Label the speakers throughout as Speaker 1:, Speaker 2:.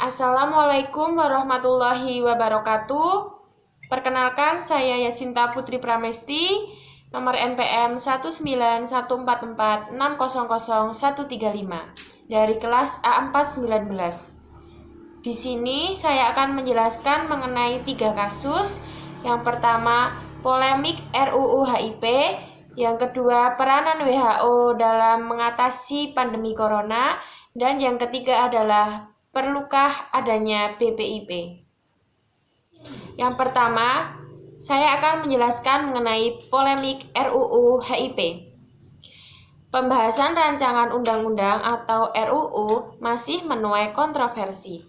Speaker 1: Assalamualaikum warahmatullahi wabarakatuh. Perkenalkan, saya Yasinta Putri Pramesti, nomor NPM 19144600135 dari kelas A419. Di sini saya akan menjelaskan mengenai 3 kasus. Yang pertama, polemik RUU HIP. Yang kedua, peranan WHO dalam mengatasi pandemi corona. Dan yang ketiga adalah perlukah adanya BPIP. Yang pertama, saya akan menjelaskan mengenai polemik RUU HIP. Pembahasan rancangan undang-undang atau RUU masih menuai kontroversi.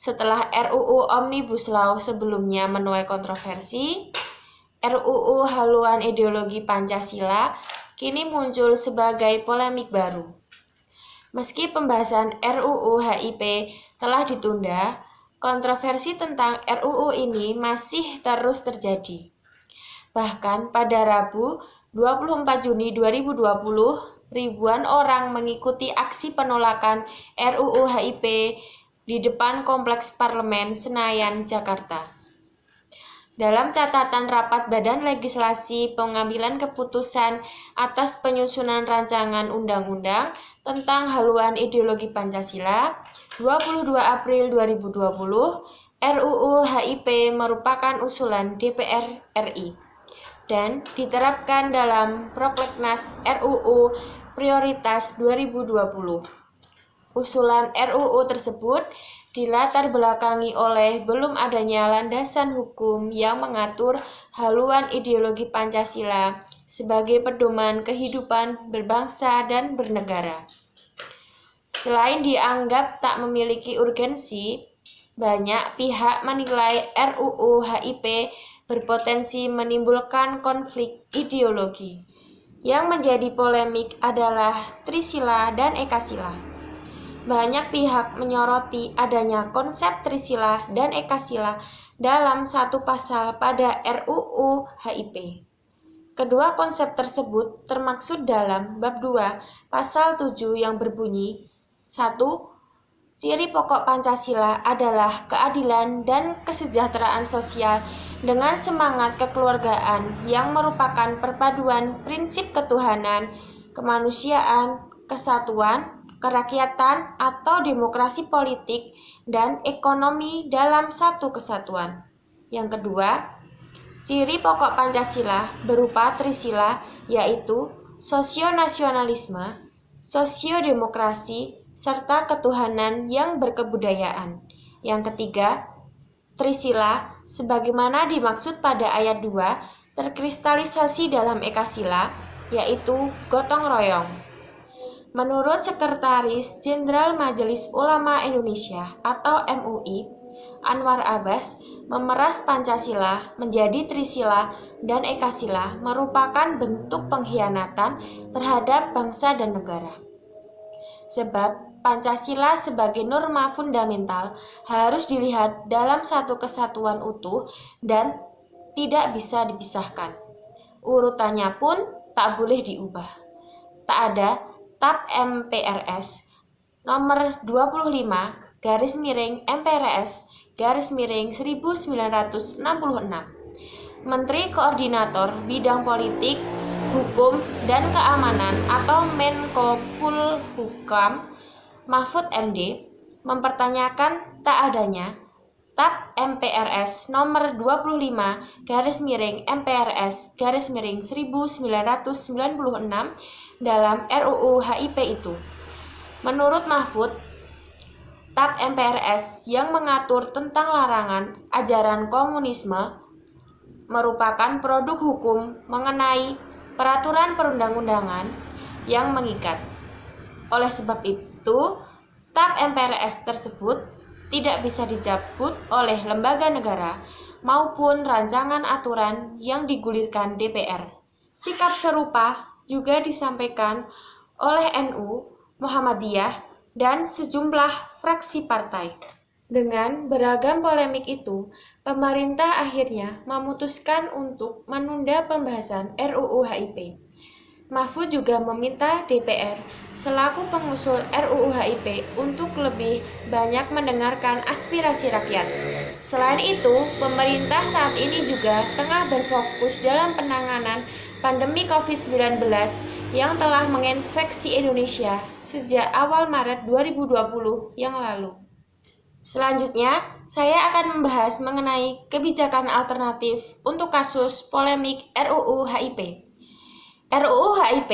Speaker 1: Setelah RUU Omnibus Law sebelumnya menuai kontroversi, RUU haluan ideologi Pancasila kini muncul sebagai polemik baru. Meski pembahasan RUU HIP telah ditunda, kontroversi tentang RUU ini masih terus terjadi. Bahkan pada Rabu 24 Juni 2020, ribuan orang mengikuti aksi penolakan RUU HIP di depan Kompleks Parlemen Senayan, Jakarta. Dalam catatan rapat Badan Legislasi Pengambilan Keputusan atas penyusunan rancangan undang-undang tentang haluan ideologi Pancasila 22 April 2020, RUU HIP merupakan usulan DPR RI dan diterapkan dalam Prolegnas RUU Prioritas 2020. Usulan RUU tersebut dilatar belakangi oleh belum adanya landasan hukum yang mengatur haluan ideologi Pancasila sebagai pedoman kehidupan berbangsa dan bernegara. Selain dianggap tak memiliki urgensi, banyak pihak menilai RUU HIP berpotensi menimbulkan konflik ideologi. Yang menjadi polemik adalah Trisila dan Ekasila. Banyak pihak menyoroti adanya konsep Trisila dan Ekasila dalam satu pasal pada RUU HIP. Kedua konsep tersebut termaksud dalam bab 2 pasal 7 yang berbunyi 1. Ciri pokok Pancasila adalah keadilan dan kesejahteraan sosial dengan semangat kekeluargaan yang merupakan perpaduan prinsip ketuhanan, kemanusiaan, kesatuan, kerakyatan atau demokrasi politik dan ekonomi dalam satu kesatuan. Yang kedua, ciri pokok Pancasila berupa Trisila yaitu sosionasionalisme, sosiodemokrasi, serta ketuhanan yang berkebudayaan. Yang ketiga, Trisila sebagaimana dimaksud pada ayat 2 terkristalisasi dalam Ekasila yaitu gotong royong. Menurut Sekretaris Jenderal Majelis Ulama Indonesia atau MUI, Anwar Abbas, memeras Pancasila menjadi Trisila dan Ekasila merupakan bentuk pengkhianatan terhadap bangsa dan negara. Sebab Pancasila sebagai norma fundamental harus dilihat dalam satu kesatuan utuh dan tidak bisa dipisahkan. Urutannya pun tak boleh diubah. Tak ada TAP MPRS nomor 25/MPRS/1966 Menteri Koordinator Bidang Politik, Hukum, dan Keamanan atau Menko Polhukam Mahfud MD mempertanyakan tak adanya TAP MPRS nomor 25/MPRS/1996 dalam RUU HIP itu. Menurut Mahfud, TAP MPRS yang mengatur tentang larangan ajaran komunisme merupakan produk hukum mengenai peraturan perundang-undangan yang mengikat. Oleh sebab itu, TAP MPRS tersebut tidak bisa dicabut oleh lembaga negara maupun rancangan aturan yang digulirkan DPR. Sikap serupa juga disampaikan oleh NU, Muhammadiyah, dan sejumlah fraksi partai. Dengan beragam polemik itu, pemerintah akhirnya memutuskan untuk menunda pembahasan RUU HIP. Mahfud juga meminta DPR selaku pengusul RUU HIP untuk lebih banyak mendengarkan aspirasi rakyat. Selain itu, pemerintah saat ini juga tengah berfokus dalam penanganan pandemi COVID-19 yang telah menginfeksi Indonesia sejak awal Maret 2020 yang lalu. Selanjutnya, saya akan membahas mengenai kebijakan alternatif untuk kasus polemik RUU HIP. RUU HIP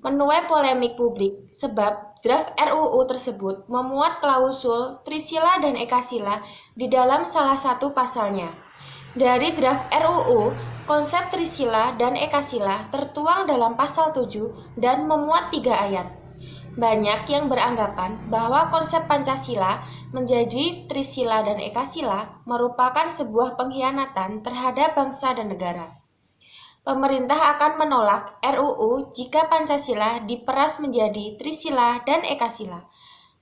Speaker 1: menuai polemik publik sebab draft RUU tersebut memuat klausul Trisila dan Ekasila di dalam salah satu pasalnya. Dari draft RUU, konsep Trisila dan Ekasila tertuang dalam pasal 7 dan memuat 3 ayat. Banyak yang beranggapan bahwa konsep Pancasila menjadi Trisila dan Ekasila merupakan sebuah pengkhianatan terhadap bangsa dan negara. Pemerintah akan menolak RUU jika Pancasila diperas menjadi Trisila dan Ekasila.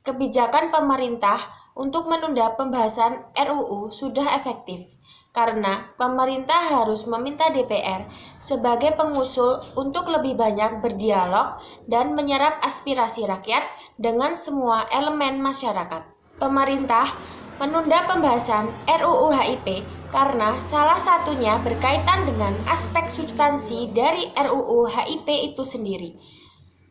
Speaker 1: Kebijakan pemerintah untuk menunda pembahasan RUU sudah efektif, karena pemerintah harus meminta DPR sebagai pengusul untuk lebih banyak berdialog dan menyerap aspirasi rakyat dengan semua elemen masyarakat. Pemerintah menunda pembahasan RUU HIP karena salah satunya berkaitan dengan aspek substansi dari RUU HIP itu sendiri.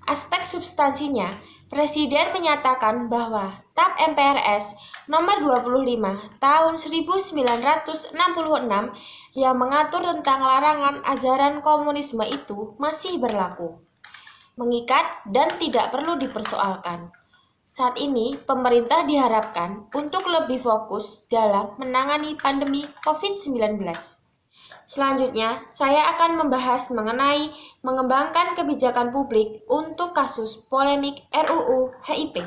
Speaker 1: Aspek substansinya, Presiden menyatakan bahwa TAP MPRS nomor 25 tahun 1966 yang mengatur tentang larangan ajaran komunisme itu masih berlaku, mengikat dan tidak perlu dipersoalkan. Saat ini, pemerintah diharapkan untuk lebih fokus dalam menangani pandemi COVID-19. Selanjutnya, saya akan membahas mengenai mengembangkan kebijakan publik untuk kasus polemik RUU HIP.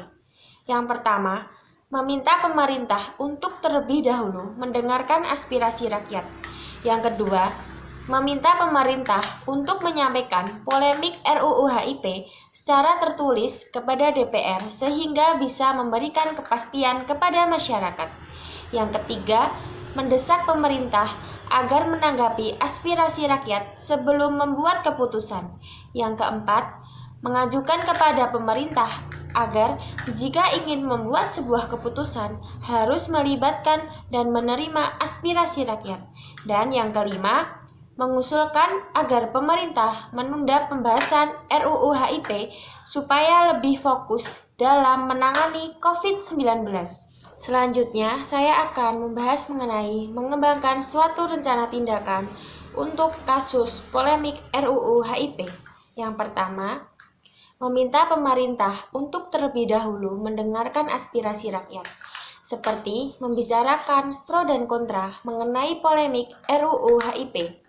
Speaker 1: Yang pertama, meminta pemerintah untuk terlebih dahulu mendengarkan aspirasi rakyat. Yang kedua, meminta pemerintah untuk menyampaikan polemik RUU HIP secara tertulis kepada DPR sehingga bisa memberikan kepastian kepada masyarakat. Yang ketiga, mendesak pemerintah agar menanggapi aspirasi rakyat sebelum membuat keputusan. Yang keempat, mengajukan kepada pemerintah agar jika ingin membuat sebuah keputusan harus melibatkan dan menerima aspirasi rakyat. Dan yang kelima, mengusulkan agar pemerintah menunda pembahasan RUU HIP supaya lebih fokus dalam menangani COVID-19. Selanjutnya, saya akan membahas mengenai mengembangkan suatu rencana tindakan untuk kasus polemik RUU HIP. Yang pertama, meminta pemerintah untuk terlebih dahulu mendengarkan aspirasi rakyat, seperti membicarakan pro dan kontra mengenai polemik RUU HIP.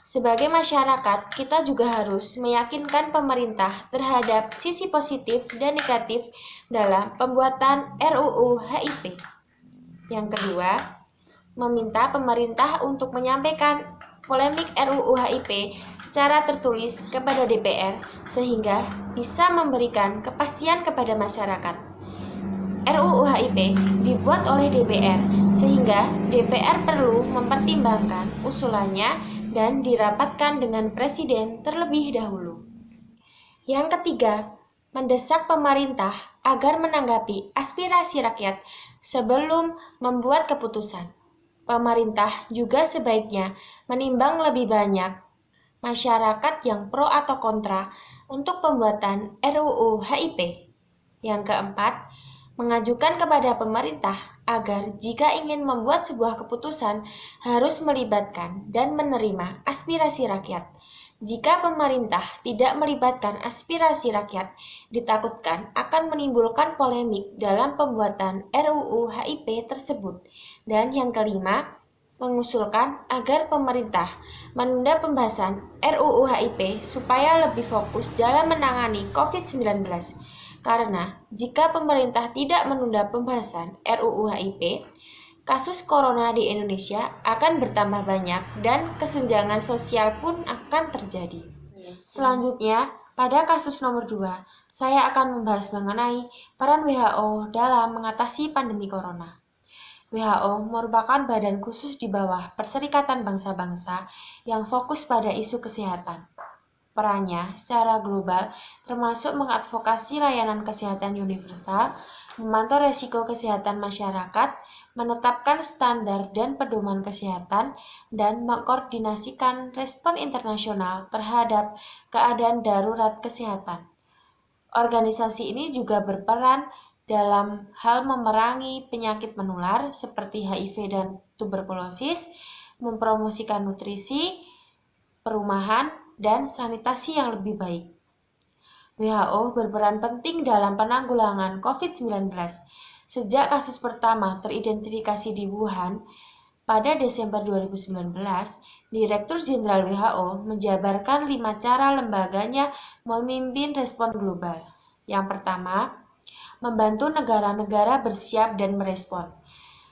Speaker 1: Sebagai masyarakat, kita juga harus meyakinkan pemerintah terhadap sisi positif dan negatif dalam pembuatan RUU HIP. Yang kedua, meminta pemerintah untuk menyampaikan polemik RUU HIP secara tertulis kepada DPR sehingga bisa memberikan kepastian kepada masyarakat. RUU HIP dibuat oleh DPR sehingga DPR perlu mempertimbangkan usulannya dan dirapatkan dengan Presiden terlebih dahulu. Yang ketiga, mendesak pemerintah agar menanggapi aspirasi rakyat sebelum membuat keputusan. Pemerintah juga sebaiknya menimbang lebih banyak masyarakat yang pro atau kontra untuk pembuatan RUU HIP. Yang keempat, mengajukan kepada pemerintah agar jika ingin membuat sebuah keputusan harus melibatkan dan menerima aspirasi rakyat. Jika pemerintah tidak melibatkan aspirasi rakyat, ditakutkan akan menimbulkan polemik dalam pembuatan RUU HIP tersebut. Dan yang kelima, mengusulkan agar pemerintah menunda pembahasan RUU HIP supaya lebih fokus dalam menangani COVID-19. Karena jika pemerintah tidak menunda pembahasan RUU HIP, kasus corona di Indonesia akan bertambah banyak dan kesenjangan sosial pun akan terjadi. Selanjutnya, pada kasus nomor 2, saya akan membahas mengenai peran WHO dalam mengatasi pandemi corona. WHO merupakan badan khusus di bawah Perserikatan Bangsa-Bangsa yang fokus pada isu kesehatan. perannya secara global termasuk mengadvokasi layanan kesehatan universal, memantau resiko kesehatan masyarakat, menetapkan standar dan pedoman kesehatan, dan mengkoordinasikan respon internasional terhadap keadaan darurat kesehatan. Organisasi ini juga berperan dalam hal memerangi penyakit menular seperti HIV dan tuberkulosis, mempromosikan nutrisi, perumahan, dan sanitasi yang lebih baik. WHO berperan penting dalam penanggulangan COVID-19. Sejak kasus pertama teridentifikasi di Wuhan pada Desember 2019, Direktur Jenderal WHO menjabarkan 5 cara lembaganya memimpin respon global. Yang pertama, membantu negara-negara bersiap dan merespon.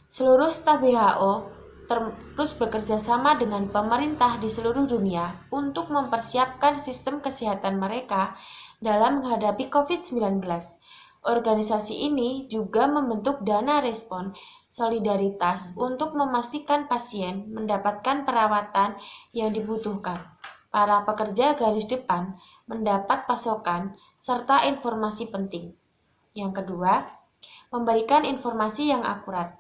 Speaker 1: Seluruh staf WHO terus bekerja sama dengan pemerintah di seluruh dunia untuk mempersiapkan sistem kesehatan mereka dalam menghadapi COVID-19. Organisasi ini juga membentuk dana respon solidaritas untuk memastikan pasien mendapatkan perawatan yang dibutuhkan. Para pekerja garis depan mendapat pasokan serta informasi penting. Yang kedua, memberikan informasi yang akurat.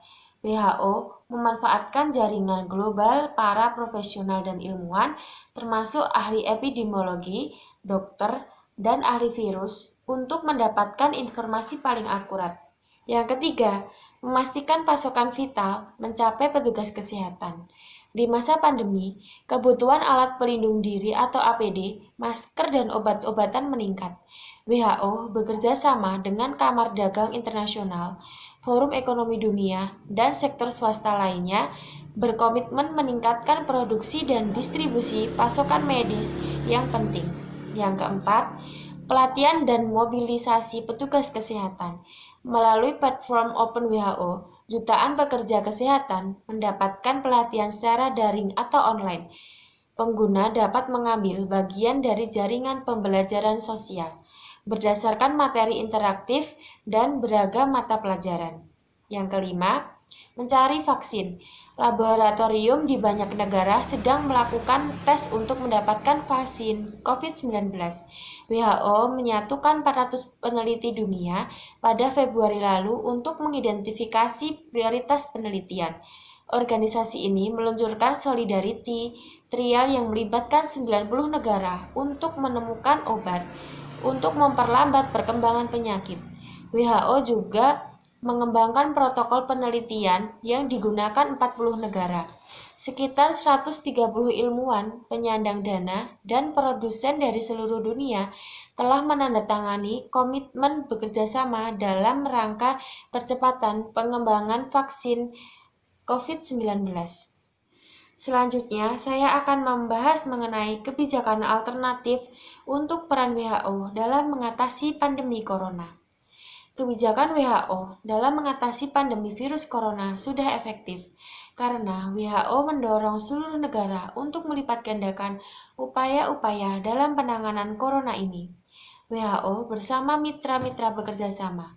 Speaker 1: WHO memanfaatkan jaringan global para profesional dan ilmuwan, termasuk ahli epidemiologi, dokter, dan ahli virus, untuk mendapatkan informasi paling akurat. Yang ketiga, memastikan pasokan vital mencapai petugas kesehatan. Di masa pandemi, kebutuhan alat pelindung diri atau APD, masker, dan obat-obatan meningkat. WHO bekerja sama dengan Kamar Dagang Internasional, Forum Ekonomi Dunia, dan sektor swasta lainnya berkomitmen meningkatkan produksi dan distribusi pasokan medis yang penting. Yang keempat, pelatihan dan mobilisasi petugas kesehatan. Melalui platform Open WHO, jutaan pekerja kesehatan mendapatkan pelatihan secara daring atau online. Pengguna dapat mengambil bagian dari jaringan pembelajaran sosial berdasarkan materi interaktif dan beragam mata pelajaran. Yang kelima, mencari vaksin. Laboratorium di banyak negara sedang melakukan tes untuk mendapatkan vaksin COVID-19. WHO menyatukan 400 peneliti dunia pada Februari lalu untuk mengidentifikasi prioritas penelitian. Organisasi ini meluncurkan Solidarity Trial yang melibatkan 90 negara untuk menemukan obat untuk memperlambat perkembangan penyakit. WHO juga mengembangkan protokol penelitian yang digunakan 40 negara. Sekitar 130 ilmuwan, penyandang dana, dan produsen dari seluruh dunia telah menandatangani komitmen bekerjasama dalam rangka percepatan pengembangan vaksin COVID-19. Selanjutnya, saya akan membahas mengenai kebijakan alternatif untuk peran WHO dalam mengatasi pandemi corona. Kebijakan WHO dalam mengatasi pandemi virus corona sudah efektif karena WHO mendorong seluruh negara untuk melipat gandakan upaya-upaya dalam penanganan corona ini. WHO bersama mitra-mitra bekerja sama,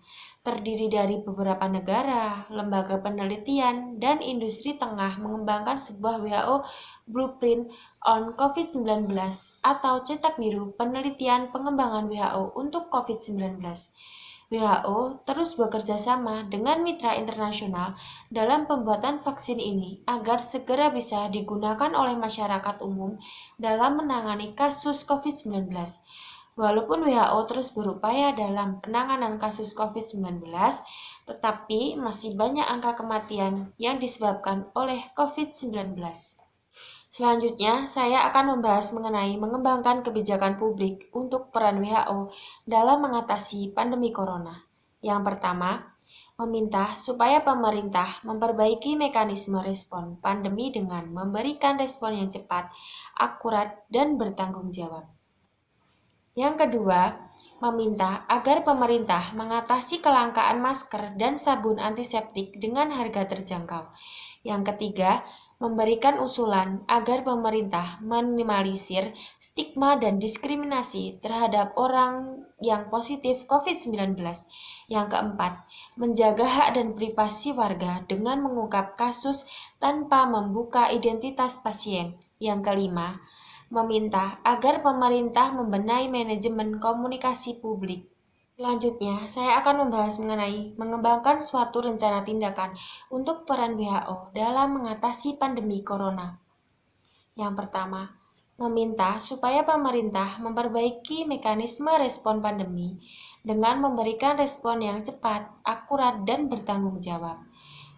Speaker 1: terdiri dari beberapa negara, lembaga penelitian, dan industri tengah mengembangkan sebuah WHO Blueprint on COVID-19 atau cetak biru penelitian pengembangan WHO untuk COVID-19. WHO terus bekerja sama dengan mitra internasional dalam pembuatan vaksin ini agar segera bisa digunakan oleh masyarakat umum dalam menangani kasus COVID-19. Walaupun WHO terus berupaya dalam penanganan kasus COVID-19, tetapi masih banyak angka kematian yang disebabkan oleh COVID-19. Selanjutnya, saya akan membahas mengenai mengembangkan kebijakan publik untuk peran WHO dalam mengatasi pandemi corona. Yang pertama, meminta supaya pemerintah memperbaiki mekanisme respon pandemi dengan memberikan respon yang cepat, akurat, dan bertanggung jawab. Yang kedua, meminta agar pemerintah mengatasi kelangkaan masker dan sabun antiseptik dengan harga terjangkau. Yang ketiga, memberikan usulan agar pemerintah meminimalisir stigma dan diskriminasi terhadap orang yang positif COVID-19. Yang keempat, menjaga hak dan privasi warga dengan mengungkap kasus tanpa membuka identitas pasien. Yang kelima, meminta agar pemerintah membenahi manajemen komunikasi publik. Selanjutnya, saya akan membahas mengenai mengembangkan suatu rencana tindakan untuk peran WHO dalam mengatasi pandemi corona. Yang pertama, meminta supaya pemerintah memperbaiki mekanisme respon pandemi dengan memberikan respon yang cepat, akurat, dan bertanggung jawab.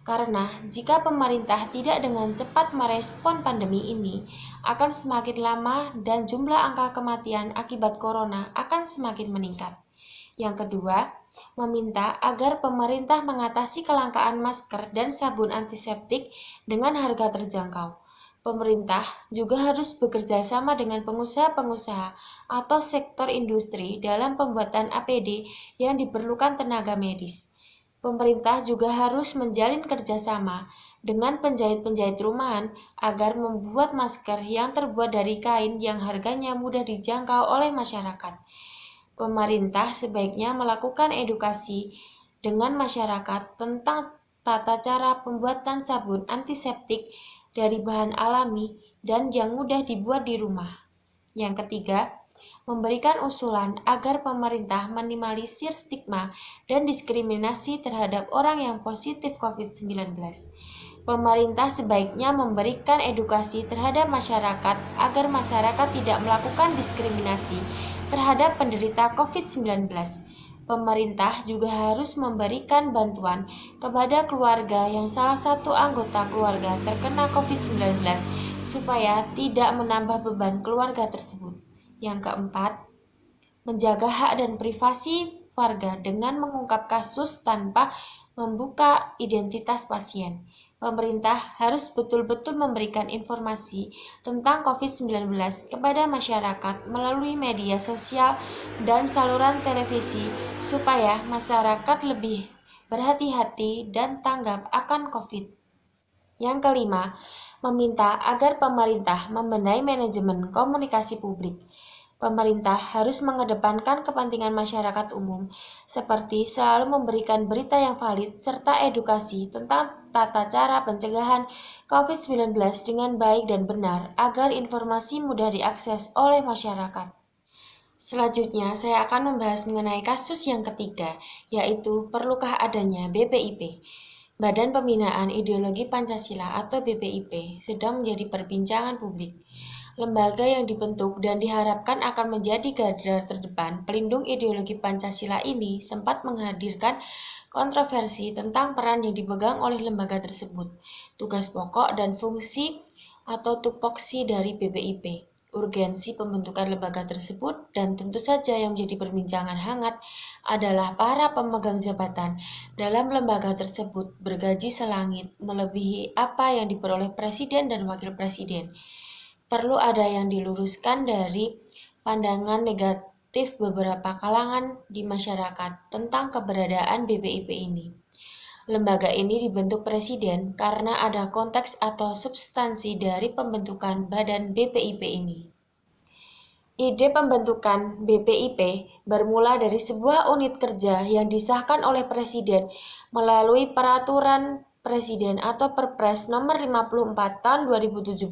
Speaker 1: Karena jika pemerintah tidak dengan cepat merespon pandemi ini, akan semakin lama dan jumlah angka kematian akibat corona akan semakin meningkat. Yang kedua, meminta agar pemerintah mengatasi kelangkaan masker dan sabun antiseptik dengan harga terjangkau. Pemerintah juga harus bekerja sama dengan pengusaha-pengusaha atau sektor industri dalam pembuatan APD yang diperlukan tenaga medis. Pemerintah juga harus menjalin kerjasama dengan penjahit-penjahit rumahan agar membuat masker yang terbuat dari kain yang harganya mudah dijangkau oleh masyarakat. Pemerintah sebaiknya melakukan edukasi dengan masyarakat tentang tata cara pembuatan sabun antiseptik dari bahan alami dan yang mudah dibuat di rumah. Yang ketiga, memberikan usulan agar pemerintah minimalisir stigma dan diskriminasi terhadap orang yang positif COVID-19. Pemerintah sebaiknya memberikan edukasi terhadap masyarakat agar masyarakat tidak melakukan diskriminasi terhadap penderita COVID-19. Pemerintah juga harus memberikan bantuan kepada keluarga yang salah satu anggota keluarga terkena COVID-19 supaya tidak menambah beban keluarga tersebut. Yang keempat, menjaga hak dan privasi warga dengan mengungkap kasus tanpa membuka identitas pasien. Pemerintah harus betul-betul memberikan informasi tentang COVID-19 kepada masyarakat melalui media sosial dan saluran televisi supaya masyarakat lebih berhati-hati dan tanggap akan COVID. Yang kelima, meminta agar pemerintah membenahi manajemen komunikasi publik. Pemerintah harus mengedepankan kepentingan masyarakat umum, seperti selalu memberikan berita yang valid serta edukasi tentang tata cara pencegahan COVID-19 dengan baik dan benar agar informasi mudah diakses oleh masyarakat. Selanjutnya, saya akan membahas mengenai kasus yang ketiga, yaitu perlukah adanya BPIP. Badan Pembinaan Ideologi Pancasila atau BPIP sedang menjadi perbincangan publik. Lembaga yang dibentuk dan diharapkan akan menjadi garda terdepan pelindung ideologi Pancasila ini sempat menghadirkan kontroversi tentang peran yang dipegang oleh lembaga tersebut, tugas pokok dan fungsi atau tupoksi dari BPIP, urgensi pembentukan lembaga tersebut, dan tentu saja yang menjadi perbincangan hangat adalah para pemegang jabatan dalam lembaga tersebut bergaji selangit melebihi apa yang diperoleh presiden dan wakil presiden. Perlu ada yang diluruskan dari pandangan negatif beberapa kalangan di masyarakat tentang keberadaan BPIP ini. Lembaga ini dibentuk presiden karena ada konteks atau substansi dari pembentukan badan BPIP ini. Ide pembentukan BPIP bermula dari sebuah unit kerja yang disahkan oleh presiden melalui peraturan presiden atau Perpres nomor 54 tahun 2017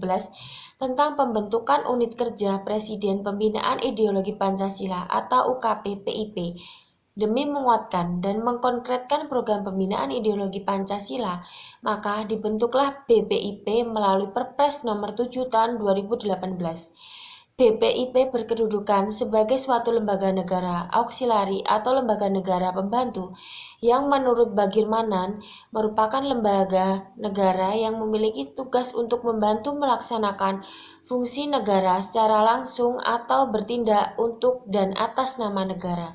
Speaker 1: tentang pembentukan unit kerja Presiden Pembinaan Ideologi Pancasila atau UKP-PIP demi menguatkan dan mengkonkretkan program pembinaan ideologi Pancasila, maka dibentuklah BPIP melalui Perpres nomor 7 tahun 2018. BPIP berkedudukan sebagai suatu lembaga negara auxiliary atau lembaga negara pembantu yang menurut Bagirmanan merupakan lembaga negara yang memiliki tugas untuk membantu melaksanakan fungsi negara secara langsung atau bertindak untuk dan atas nama negara.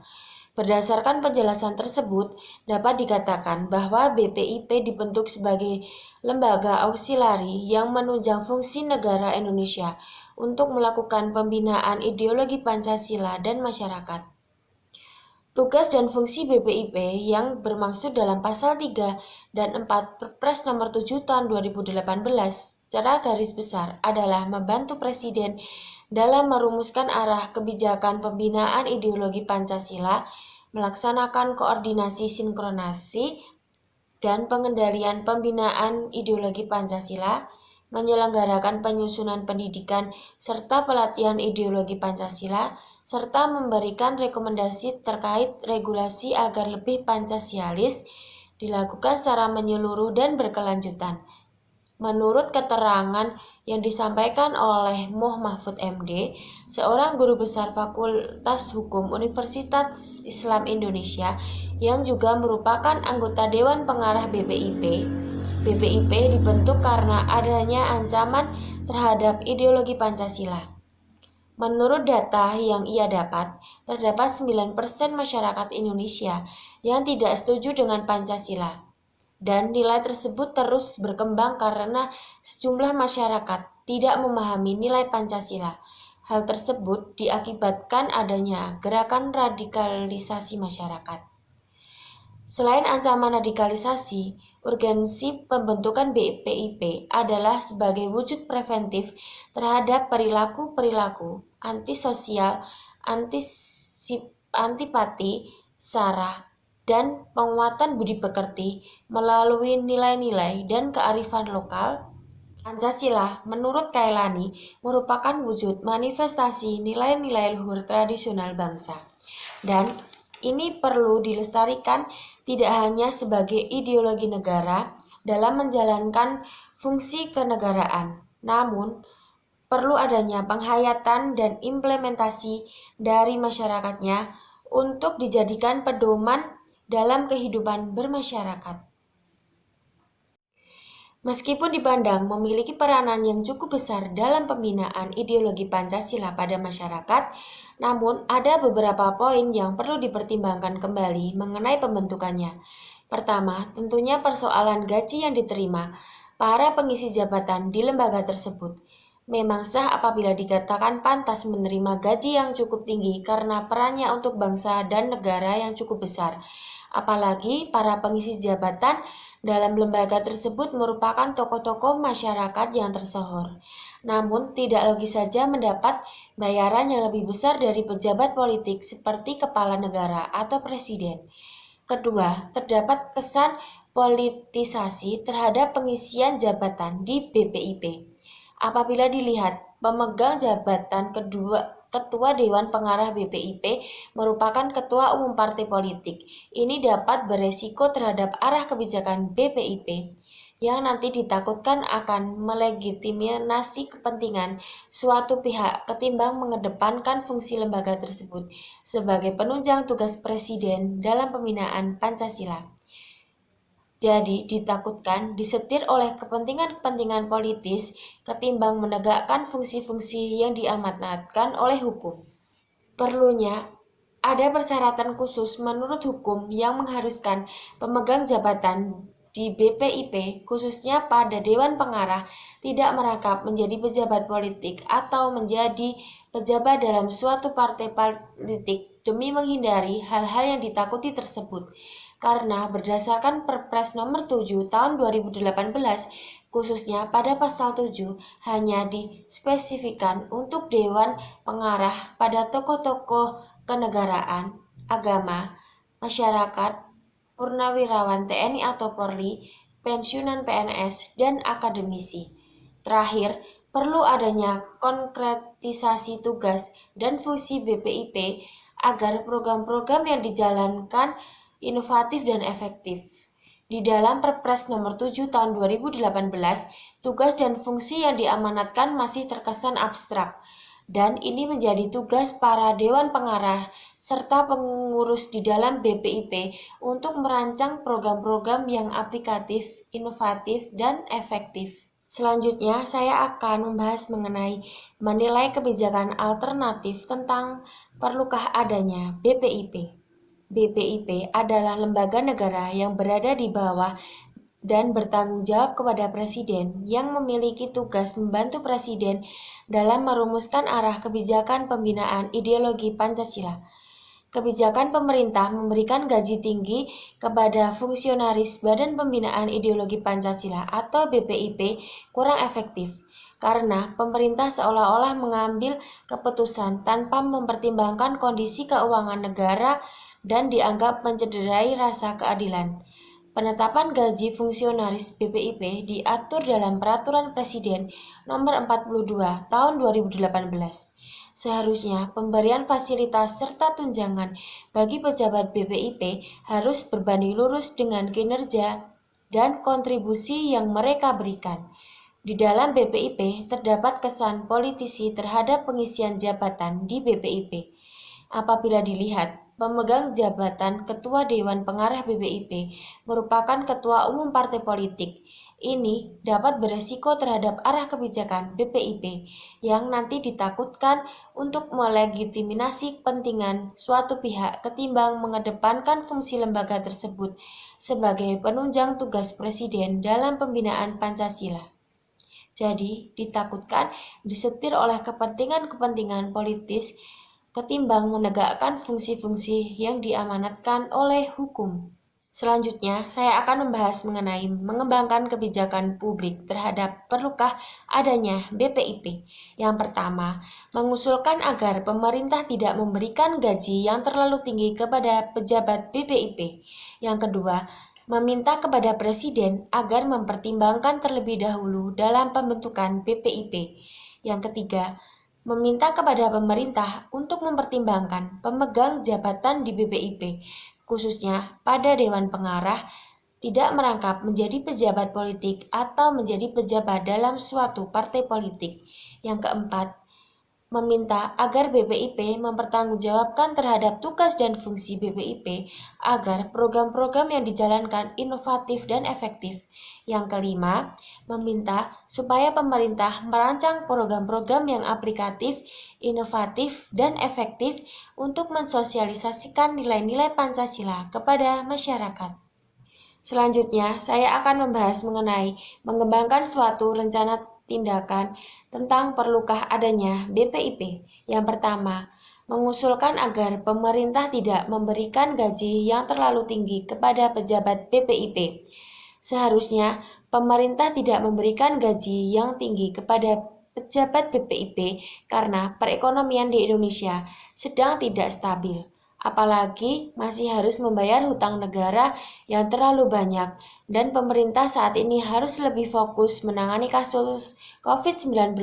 Speaker 1: Berdasarkan penjelasan tersebut, dapat dikatakan bahwa BPIP dibentuk sebagai lembaga auxiliary yang menunjang fungsi negara Indonesia untuk melakukan pembinaan ideologi Pancasila dan masyarakat. Tugas dan fungsi BPIP yang bermaksud dalam pasal 3 dan 4 Perpres nomor 7 tahun 2018 secara garis besar adalah membantu Presiden dalam merumuskan arah kebijakan pembinaan ideologi Pancasila, melaksanakan koordinasi sinkronasi dan pengendalian pembinaan ideologi Pancasila, menyelenggarakan penyusunan pendidikan serta pelatihan ideologi Pancasila, serta memberikan rekomendasi terkait regulasi agar lebih Pancasialis dilakukan secara menyeluruh dan berkelanjutan. Menurut keterangan yang disampaikan oleh Moh Mahfud MD, seorang guru besar Fakultas Hukum Universitas Islam Indonesia yang juga merupakan anggota Dewan Pengarah BPIP. BPIP dibentuk karena adanya ancaman terhadap ideologi Pancasila. Menurut data yang ia dapat, terdapat 9% masyarakat Indonesia yang tidak setuju dengan Pancasila. Dan nilai tersebut terus berkembang karena sejumlah masyarakat tidak memahami nilai Pancasila. Hal tersebut diakibatkan adanya gerakan radikalisasi masyarakat. Selain ancaman radikalisasi, urgensi pembentukan BPIP adalah sebagai wujud preventif terhadap perilaku-perilaku antisosial, antipati, sara, dan penguatan budi pekerti melalui nilai-nilai dan kearifan lokal. Pancasila, menurut Kailani, merupakan wujud manifestasi nilai-nilai luhur tradisional bangsa. Dan ini perlu dilestarikan tidak hanya sebagai ideologi negara dalam menjalankan fungsi kenegaraan, namun perlu adanya penghayatan dan implementasi dari masyarakatnya untuk dijadikan pedoman dalam kehidupan bermasyarakat. Meskipun dipandang memiliki peranan yang cukup besar dalam pembinaan ideologi Pancasila pada masyarakat, namun ada beberapa poin yang perlu dipertimbangkan kembali mengenai pembentukannya. Pertama, tentunya persoalan gaji yang diterima para pengisi jabatan di lembaga tersebut. Memang sah apabila dikatakan pantas menerima gaji yang cukup tinggi karena perannya untuk bangsa dan negara yang cukup besar. Apalagi para pengisi jabatan dalam lembaga tersebut merupakan tokoh-tokoh masyarakat yang tersohor. Namun tidak logis saja mendapat bayaran yang lebih besar dari pejabat politik seperti kepala negara atau presiden. Kedua, terdapat kesan politisasi terhadap pengisian jabatan di BPIP. Apabila dilihat pemegang jabatan Ketua Dewan Pengarah BPIP merupakan Ketua Umum Partai Politik. Ini dapat beresiko terhadap arah kebijakan BPIP yang nanti ditakutkan akan melegitimasi kepentingan suatu pihak ketimbang mengedepankan fungsi lembaga tersebut sebagai penunjang tugas Presiden dalam pembinaan Pancasila. Jadi ditakutkan disetir oleh kepentingan-kepentingan politis ketimbang menegakkan fungsi-fungsi yang diamanatkan oleh hukum. Perlunya ada persyaratan khusus menurut hukum yang mengharuskan pemegang jabatan di BPIP khususnya pada Dewan Pengarah tidak merangkap menjadi pejabat politik atau menjadi pejabat dalam suatu partai politik demi menghindari hal-hal yang ditakuti tersebut. Karena berdasarkan Perpres nomor 7 tahun 2018, khususnya pada pasal 7 hanya dispesifikan untuk Dewan Pengarah pada tokoh-tokoh kenegaraan, agama, masyarakat, purnawirawan TNI atau Polri, pensiunan PNS, dan akademisi. Terakhir, perlu adanya konkretisasi tugas dan fungsi BPIP agar program-program yang dijalankan inovatif dan efektif. Di dalam Perpres nomor 7 tahun 2018, tugas dan fungsi yang diamanatkan masih terkesan abstrak, dan ini menjadi tugas para Dewan Pengarah serta pengurus di dalam BPIP untuk merancang program-program yang aplikatif, inovatif, dan efektif. Selanjutnya, saya akan membahas mengenai menilai kebijakan alternatif tentang perlukah adanya BPIP. BPIP adalah lembaga negara yang berada di bawah dan bertanggung jawab kepada Presiden yang memiliki tugas membantu Presiden dalam merumuskan arah kebijakan pembinaan ideologi Pancasila. Kebijakan pemerintah memberikan gaji tinggi kepada fungsionaris Badan Pembinaan Ideologi Pancasila atau BPIP kurang efektif karena pemerintah seolah-olah mengambil keputusan tanpa mempertimbangkan kondisi keuangan negara dan dianggap mencederai rasa keadilan. Penetapan gaji fungsionaris BPIP diatur dalam Peraturan Presiden Nomor 42 Tahun 2018. Seharusnya pemberian fasilitas serta tunjangan bagi pejabat BPIP harus berbanding lurus dengan kinerja dan kontribusi yang mereka berikan. Di dalam BPIP terdapat kesan politisi terhadap pengisian jabatan di BPIP. Apabila dilihat, pemegang jabatan Ketua Dewan Pengarah BPIP merupakan Ketua Umum Partai Politik. Ini dapat beresiko terhadap arah kebijakan BPIP yang nanti ditakutkan untuk melegitimasi kepentingan suatu pihak ketimbang mengedepankan fungsi lembaga tersebut sebagai penunjang tugas Presiden dalam pembinaan Pancasila. Jadi, ditakutkan disetir oleh kepentingan-kepentingan politis ketimbang menegakkan fungsi-fungsi yang diamanatkan oleh hukum. Selanjutnya, saya akan membahas mengenai mengembangkan kebijakan publik terhadap perlukah adanya BPIP. Yang pertama, mengusulkan agar pemerintah tidak memberikan gaji yang terlalu tinggi kepada pejabat BPIP. Yang kedua, meminta kepada Presiden agar mempertimbangkan terlebih dahulu dalam pembentukan BPIP. Yang ketiga, meminta kepada pemerintah untuk mempertimbangkan pemegang jabatan di BPIP, khususnya pada Dewan Pengarah, tidak merangkap menjadi pejabat politik atau menjadi pejabat dalam suatu partai politik. Yang keempat, meminta agar BPIP mempertanggungjawabkan terhadap tugas dan fungsi BPIP agar program-program yang dijalankan inovatif dan efektif. Yang kelima, meminta supaya pemerintah merancang program-program yang aplikatif, inovatif, dan efektif untuk mensosialisasikan nilai-nilai Pancasila kepada masyarakat. Selanjutnya, saya akan membahas mengenai mengembangkan suatu rencana tindakan tentang perlukah adanya BPIP. Yang pertama, mengusulkan agar pemerintah tidak memberikan gaji yang terlalu tinggi kepada pejabat BPIP. Seharusnya pemerintah tidak memberikan gaji yang tinggi kepada pejabat BPIP karena perekonomian di Indonesia sedang tidak stabil. Apalagi masih harus membayar hutang negara yang terlalu banyak dan pemerintah saat ini harus lebih fokus menangani kasus COVID-19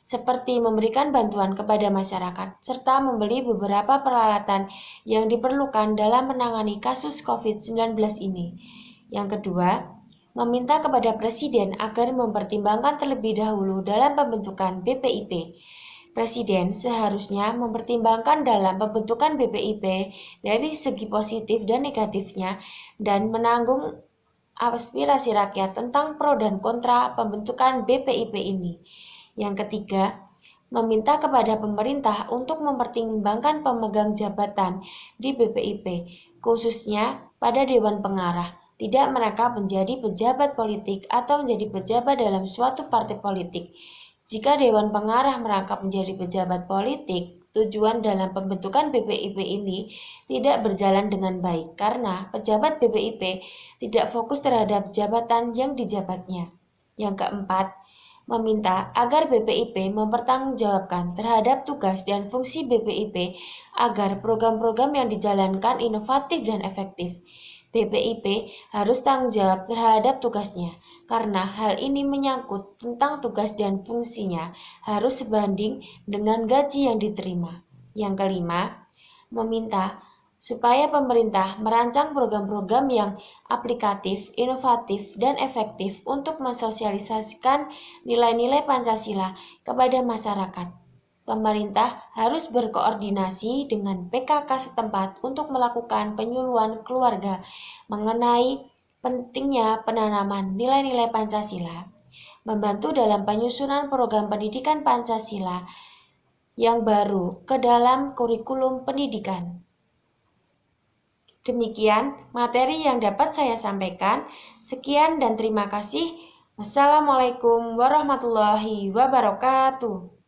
Speaker 1: seperti memberikan bantuan kepada masyarakat serta membeli beberapa peralatan yang diperlukan dalam menangani kasus COVID-19 ini. Yang kedua, meminta kepada Presiden agar mempertimbangkan terlebih dahulu dalam pembentukan BPIP. Presiden seharusnya mempertimbangkan dalam pembentukan BPIP dari segi positif dan negatifnya dan menanggung aspirasi rakyat tentang pro dan kontra pembentukan BPIP ini. Yang ketiga, meminta kepada pemerintah untuk mempertimbangkan pemegang jabatan di BPIP, khususnya pada Dewan Pengarah, tidak merangkap menjadi pejabat politik atau menjadi pejabat dalam suatu partai politik. Jika Dewan Pengarah merangkap menjadi pejabat politik, tujuan dalam pembentukan BPIP ini tidak berjalan dengan baik karena pejabat BPIP tidak fokus terhadap jabatan yang dijabatnya. Yang keempat, meminta agar BPIP mempertanggungjawabkan terhadap tugas dan fungsi BPIP agar program-program yang dijalankan inovatif dan efektif. BPIP harus tanggung jawab terhadap tugasnya, karena hal ini menyangkut tentang tugas dan fungsinya harus sebanding dengan gaji yang diterima. Yang kelima, meminta supaya pemerintah merancang program-program yang aplikatif, inovatif, dan efektif untuk mensosialisasikan nilai-nilai Pancasila kepada masyarakat. Pemerintah harus berkoordinasi dengan PKK setempat untuk melakukan penyuluhan keluarga mengenai pentingnya penanaman nilai-nilai Pancasila, membantu dalam penyusunan program pendidikan Pancasila yang baru ke dalam kurikulum pendidikan. Demikian materi yang dapat saya sampaikan. Sekian dan terima kasih. Wassalamualaikum warahmatullahi wabarakatuh.